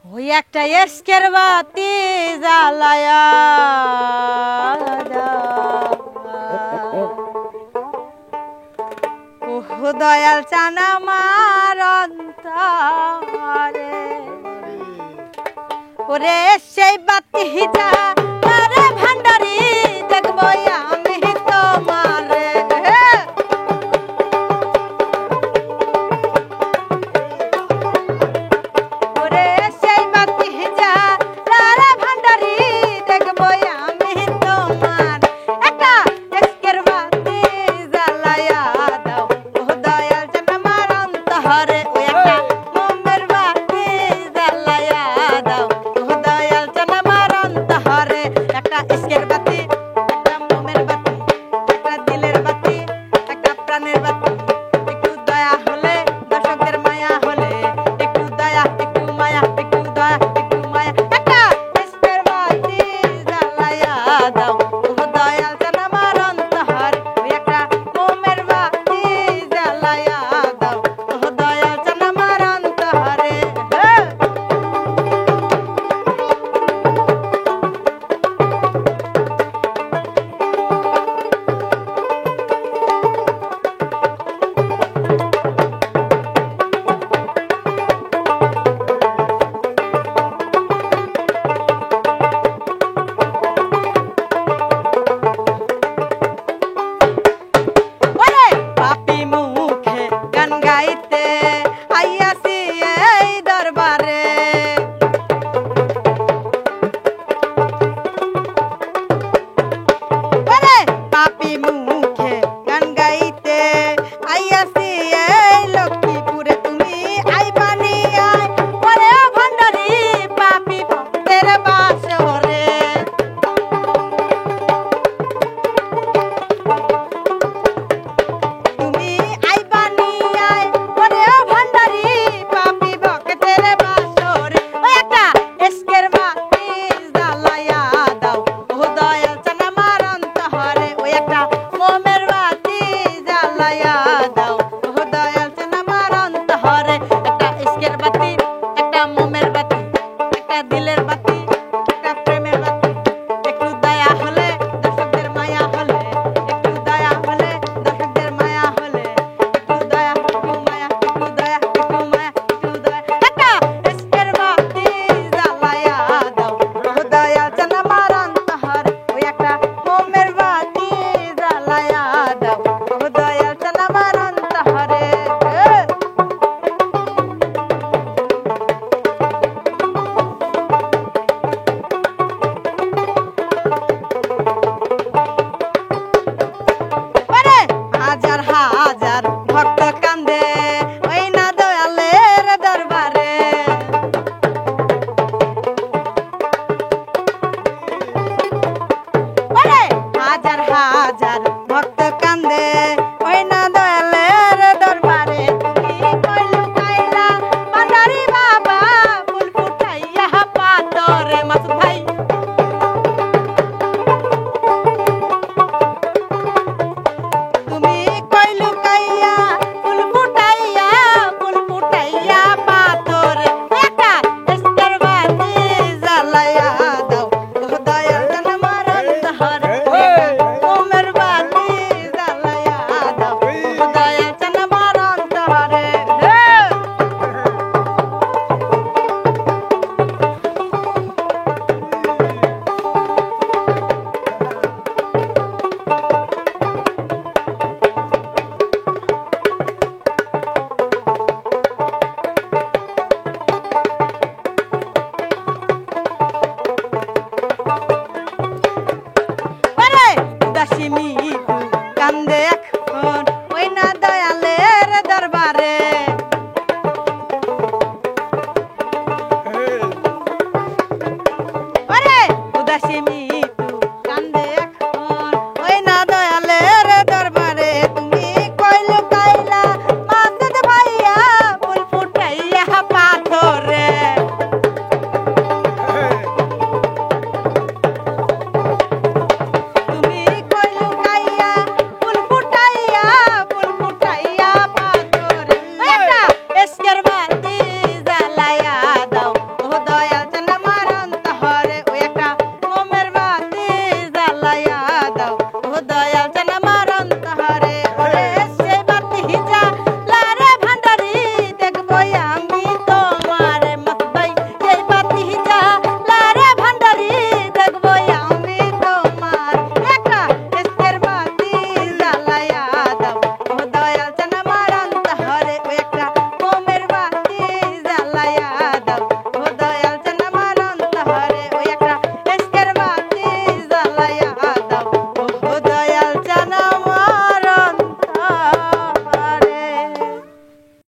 ওই একটা এসকের বাতি জ্বালায়া ওহ দয়াল চান আমার অন্তরে ওরে সেই বাতি যা আরে ভান্ডারি দেখবো আমি তোমারে ওরে সেই বাতি যা আরে ভান্ডারি দেখবো আমি তোমার একটা এসকের বাতি জ্বালায়া দাও ও দয়াল জান আমার অন্তরে ওই একটা মোমের বাতি জ্বালায়া দাও ও দয়াল জান আমার অন্তরে একটা এসকের বাতি একটা মোমের বাতি একটা দিলের বাতি একটা প্রাণের বাতি একটু দয়া হলে দর্শকদের মায়া হলে একটু দয়া একটু মায়া একটু দয়া একটু মায়া একটা এসকের বাতি জ্বালায়া দাও ও দয়াল জান আমার অন্তরে ওই একটা মোমের বাতি জ্বালায়া দাও ও দয়াল জান আমার অন্তরে ওরে পাপি মুখে গান গাইতে আইয়াছি এই দরবারে ওরে পাপি মুখে গান গাইতে আইয়াছি এই লক্ষ্মীপুরে তুমি আইবানি আয় ওরে ভান্ডারি পাপি ভক্তের বাসরে তুমি আইবানি আয় ওরে ভান্ডারি পাপি ভক্তের বাসরে ওই একটা এসকের বাতি জ্বালায়া দাও ও দয়াল চান আমার অন্তরে ওই একটা মোমের বাতি জ্বালায়া দাও ও দয়াল চান আমার অন্তরে একটা এসকের বাতি একটা মোমের বাতি একটা দিলের